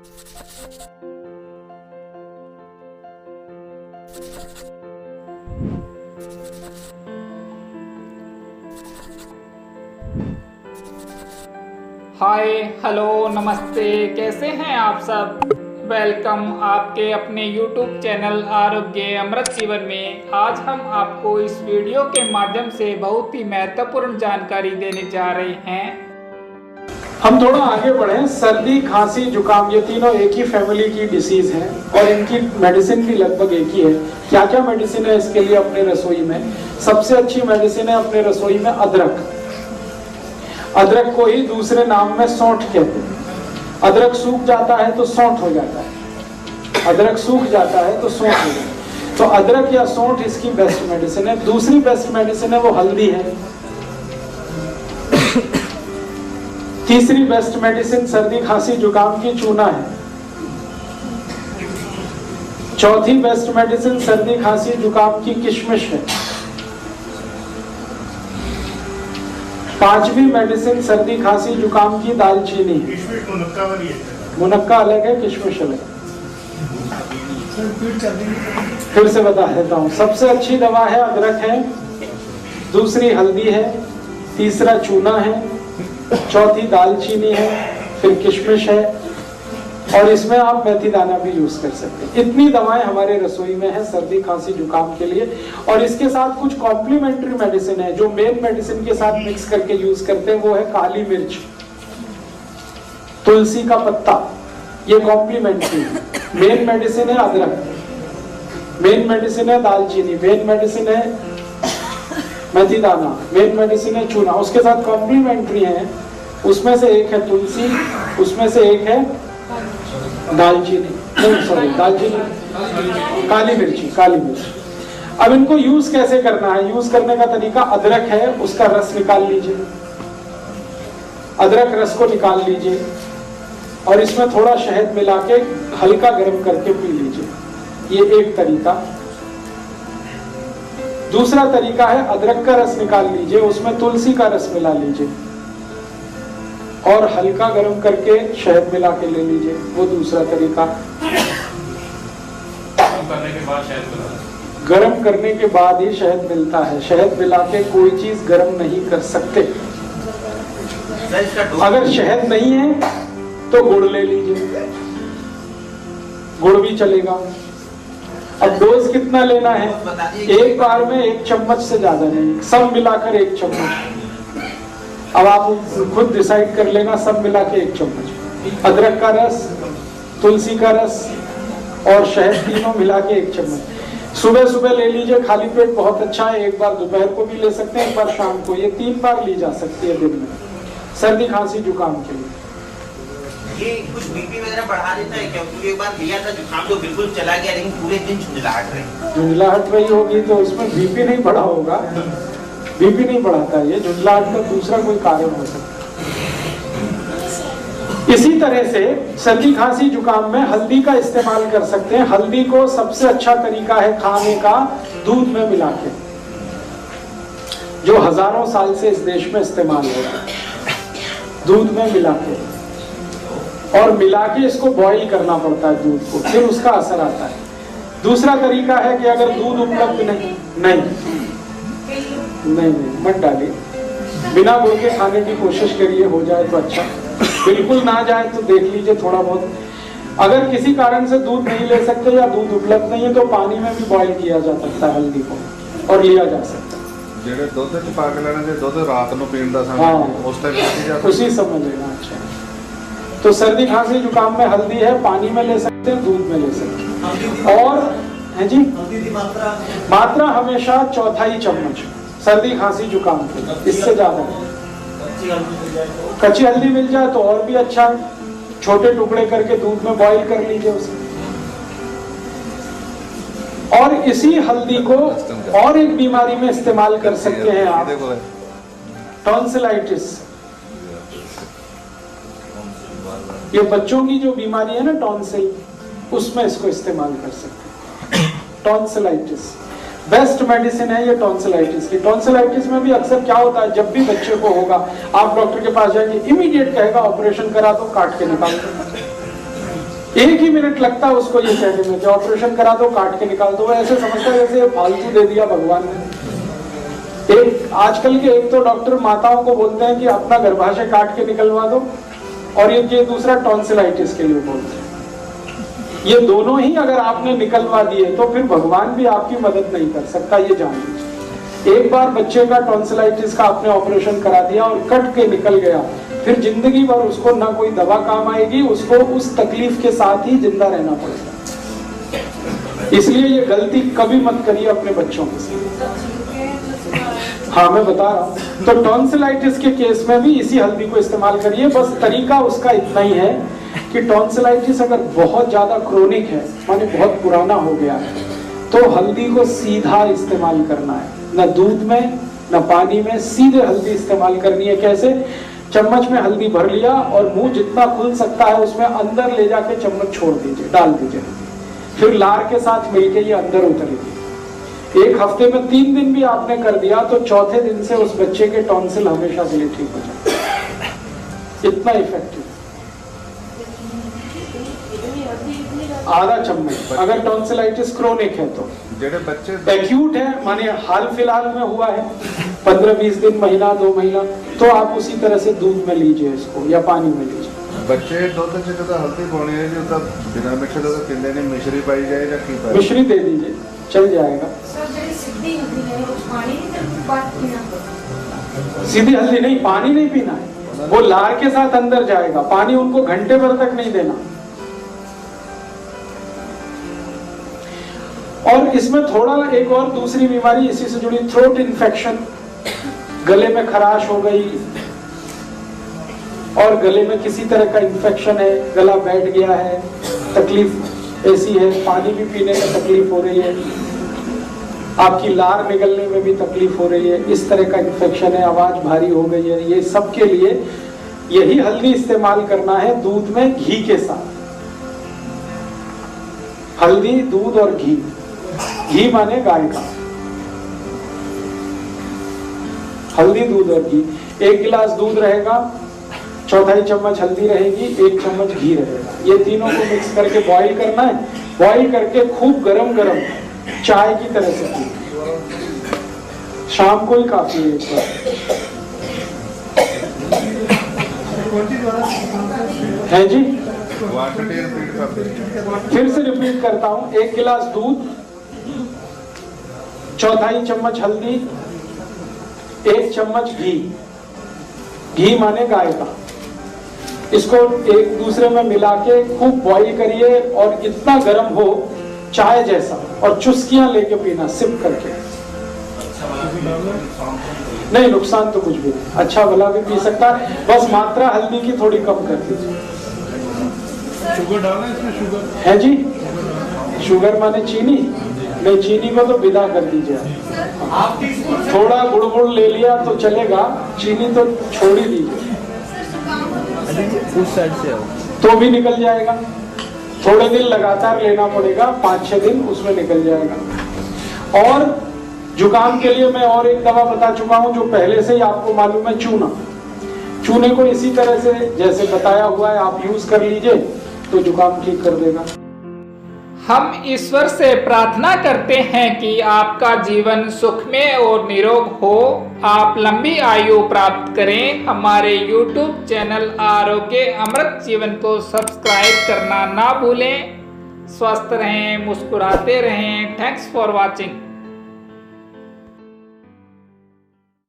Hi hello नमस्ते, कैसे हैं आप सब। वेलकम आपके अपने YouTube चैनल आरोग्य अमृत जीवन में। आज हम आपको इस वीडियो के माध्यम से बहुत ही महत्वपूर्ण जानकारी देने जा रहे हैं। हम थोड़ा आगे बढ़े। सर्दी, खांसी, जुकाम ये तीनों एक ही फैमिली की डिसीज हैं और इनकी मेडिसिन भी लगभग एक ही है। क्या क्या मेडिसिन है इसके लिए अपने रसोई में? सबसे अच्छी मेडिसिन है अपने रसोई में अदरक। अदरक को ही दूसरे नाम में सौंठ कहते हैं। अदरक सूख जाता है तो सौंठ हो जाता है, अदरक सूख जाता है तो सौंठ हो जाता है। तो अदरक या सौंठ इसकी बेस्ट मेडिसिन है। दूसरी बेस्ट मेडिसिन है वो हल्दी है। तीसरी बेस्ट मेडिसिन सर्दी, खांसी, जुकाम की चूना है। चौथी बेस्ट मेडिसिन सर्दी, खांसी, जुकाम की किशमिश है। पांचवी मेडिसिन सर्दी, खांसी, जुकाम की दालचीनी है। मुनक्का अलग है, किशमिश अलग। फिर से बता देता हूँ। सबसे अच्छी दवा है अदरक है, दूसरी हल्दी है, तीसरा चूना है, चौथी दालचीनी है, फिर किशमिश है और इसमें आप मेथी दाना भी यूज कर सकते हैं। इतनी दवाएं हमारे रसोई में है सर्दी, खांसी, जुकाम के लिए। और इसके साथ कुछ कॉम्प्लीमेंट्री मेडिसिन है जो मेन मेडिसिन के साथ मिक्स करके यूज करते हैं। वो है काली मिर्च, तुलसी का पत्ता, ये कॉम्प्लीमेंट्री है। मेन मेडिसिन है अदरक, मेन मेडिसिन है दालचीनी, मेन मेडिसिन है मेथी दाना, मेन मेडिसिन है चूना। उसके साथ कॉम्प्लीमेंट्री है, उसमें से एक है तुलसी, उसमें से एक है दालचीनी, नहीं सॉरी दालचीनी, काली मिर्ची, काली मिर्च। अब इनको यूज कैसे करना है? यूज करने का तरीका, अदरक है उसका रस निकाल लीजिए, अदरक रस को निकाल लीजिए और इसमें थोड़ा शहद मिला के हल्का गर्म करके पी लीजिए। ये एक तरीका। दूसरा तरीका है अदरक का रस निकाल लीजिए, उसमें तुलसी का रस मिला लीजिए और हल्का गर्म करके शहद मिला के ले लीजिए। वो दूसरा तरीका। गर्म करने के बाद ही शहद मिलता है। शहद मिला के कोई चीज गर्म नहीं कर सकते। अगर शहद नहीं है तो गुड़ ले लीजिए, गुड़ भी चलेगा। अब डोज कितना लेना है? एक बार में 1 चम्मच से ज्यादा नहीं, सब मिलाकर 1 चम्मच। अब आप खुद डिसाइड कर लेना, सब मिला के 1 चम्मच। अदरक का रस, तुलसी का रस और शहद तीनों मिला के 1 चम्मच। सुबह सुबह ले लीजिए, खाली पेट बहुत अच्छा है। एक बार दोपहर को भी ले सकते हैं, एक बार शाम को। ये 3 बार ली जा सकती है दिन में, सर्दी, खांसी, जुकाम के लिए। ये कुछ बीपी वगैरह बढ़ा देता है क्या? क्योंकि एक बार लिया था जुकाम तो बिल्कुल चला गया, लेकिन पूरे दिन झुंझलाहट रही। झुंझलाहट रही होगी तो उसमें बीपी नहीं बढ़ा होगा। बीपी नहीं बढ़ाता है, ये झुंझलाहट का दूसरा कोई कारण हो सकता है। इसी तरह से सर्दी, खांसी, जुकाम में हल्दी का इस्तेमाल कर सकते हैं। हल्दी को सबसे अच्छा तरीका है खाने का दूध में मिला के, जो हजारों साल से इस देश में इस्तेमाल हो रहा है। दूध में मिला के और मिला के इसको बॉईल करना पड़ता है दूध को, फिर उसका असर आता है। दूसरा तरीका है कि अगर दूध उपलब्ध नहीं मत डालिए, बिना गुड़ के खाने की कोशिश करिए, हो जाए तो अच्छा, बिल्कुल ना जाए तो देख लीजिए थोड़ा बहुत। अगर किसी कारण से दूध नहीं ले सकते या दूध उपलब्ध नहीं है तो पानी में भी बॉईल किया जा सकता है हल्दी को और लिया जा सकता है। ਜਿਹੜੇ ਦੁੱਧ ਚ ਪਾ ਕੇ ਲੈਣਾ, ਜੇ ਦੁੱਧ ਰਾਤ ਨੂੰ ਪੀਣ ਦਾ समय उस टाइम उसी समय लेना। अच्छा, तो सर्दी, खांसी, जुकाम में हल्दी है, पानी में ले सकते हैं, दूध में ले सकते हैं। और है जी, मात्रा हमेशा 1/4 चम्मच सर्दी, खांसी, जुकाम के, इससे ज्यादा। कच्ची हल्दी मिल जाए तो और भी अच्छा, छोटे टुकड़े करके दूध में बॉईल कर लीजिए उसे। और इसी हल्दी को और एक बीमारी में इस्तेमाल कर सकते हैं आप, टॉन्सिलाइटिस। ये बच्चों की जो बीमारी है ना टॉन्सिल, उसमें इसको इस्तेमाल कर सकते हैं। टॉन्सिलाइटिस बेस्ट मेडिसिन है ये टॉन्सिलाइटिस की। टॉन्सिलाइटिस में भी अक्सर क्या होता है, जब भी बच्चे को होगा आप डॉक्टर के पास जाएंगे, इमीडिएट कहेगा ऑपरेशन करा दो, काट के निकाल दो। 1 ही मिनट लगता है उसको ये कहने में कि ऑपरेशन करा दो, काट के निकाल दो। ऐसे समझता है जैसे फालतू दे दिया भगवान ने। एक आजकल के एक तो डॉक्टर माताओं को बोलते हैं कि अपना गर्भाशय काट के निकलवा दो, और ये दूसरा टॉन्सिलाइटिस के लिए बोलते हैं। ये दोनों ही अगर आपने निकलवा दिए तो फिर भगवान भी आपकी मदद नहीं कर सकता, ये जान लीजिए। एक बार बच्चे का टॉन्सिलाइटिस का आपने ऑपरेशन करा दिया और कट के निकल गया, फिर जिंदगी भर उसको ना कोई दवा काम आएगी, उसको उस तकलीफ के साथ ही जिंदा रहना पड़ेगा। इसलिए ये गलती कभी मत करिए अपने बच्चों के साथ। हाँ, मैं बता रहा हूँ। तो टॉन्सिलाइटिस के केस में भी इसी हल्दी को इस्तेमाल करिए। बस तरीका उसका इतना ही है कि टॉन्सिलाइटिस अगर बहुत ज्यादा क्रोनिक है, माने बहुत पुराना हो गया है, तो हल्दी को सीधा इस्तेमाल करना है, न दूध में न पानी में, सीधे हल्दी इस्तेमाल करनी है। कैसे? चम्मच में हल्दी भर लिया और मुंह जितना खुल सकता है उसमें अंदर ले जाके चम्मच छोड़ दीजिए, डाल दीजिए, फिर लार के साथ मिलके ये अंदर उतरेगी। 1 हफ्ते में 3 दिन भी आपने कर दिया तो चौथे दिन से उस बच्चे के टॉन्सिल हमेशा के लिए ठीक हो जाए। इतना इफेक्टिव। आधा चम्मच अगर टॉन्सिलाइटिस क्रोनिक है तो। जेडे बच्चे एक्यूट है, माने हाल फिलहाल में हुआ है 15-20 दिन, महीना 2 महीना, तो आप उसी तरह से दूध में लीजिए इसको या पानी में लीजिए। बच्चे दुध च तो हल्दी पानी है जो तब बिना मिक्स तो किंदे ने मिश्री पाई जाए या की पाई? मिश्री दे दीजिए, चल जाएगा। सीधी हल्दी नहीं, पानी नहीं पीना है, वो लार के साथ अंदर जाएगा। पानी उनको घंटे भर तक नहीं देना। और इसमें थोड़ा एक और दूसरी बीमारी इसी से जुड़ी, थ्रोट इन्फेक्शन, गले में खराश हो गई और गले में किसी तरह का इन्फेक्शन है, गला बैठ गया है, तकलीफ ऐसी है, पानी भी पीने में तकलीफ हो रही है, आपकी लार निकलने में भी तकलीफ हो रही है, इस तरह का इन्फेक्शन है, आवाज भारी हो गई है, ये सब के लिए यही हल्दी इस्तेमाल करना है दूध में घी के साथ। हल्दी, दूध और घी। घी माने गाय का। हल्दी, दूध और घी। 1 गिलास दूध रहेगा, 1/4 चम्मच हल्दी रहेगी, 1 चम्मच घी रहेगा। ये तीनों को मिक्स करके बॉईल करना है। बॉईल करके खूब गरम गरम चाय की तरह से पी। शाम को ही काफी है एक बार। है जी, फिर से रिपीट करता हूं। 1 गिलास दूध, 1/4 चम्मच हल्दी, 1 चम्मच घी। घी माने गाय का। इसको एक दूसरे में मिला के खूब बॉईल करिए और इतना गर्म हो चाय जैसा, और चुस्कियां लेके पीना, सिप करके। नहीं, नुकसान तो कुछ भी नहीं, अच्छा भला भी पी सकता है, बस मात्रा हल्दी की थोड़ी कम कर दीजिए। शुगर डालना इसमें? शुगर है जी, शुगर माने चीनी नहीं, चीनी को तो विदा कर दीजिए। थोड़ा गुड़ ले लिया तो चलेगा, चीनी तो छोड़ ही दीजिए। उस साइड से आओ तो भी निकल जाएगा। थोड़े दिन लगातार लेना पड़ेगा, 5-6 दिन उसमें निकल जाएगा। और जुकाम के लिए मैं और एक दवा बता चुका हूं जो पहले से ही आपको मालूम है, चूना। चूने को इसी तरह से जैसे बताया हुआ है आप यूज कर लीजिए तो जुकाम ठीक कर देगा। हम ईश्वर से प्रार्थना करते हैं कि आपका जीवन सुखमय और निरोग हो, आप लंबी आयु प्राप्त करें। हमारे YouTube चैनल आरोग्य अमृत जीवन को सब्सक्राइब करना ना भूलें। स्वस्थ रहें, मुस्कुराते रहें। Thanks for watching.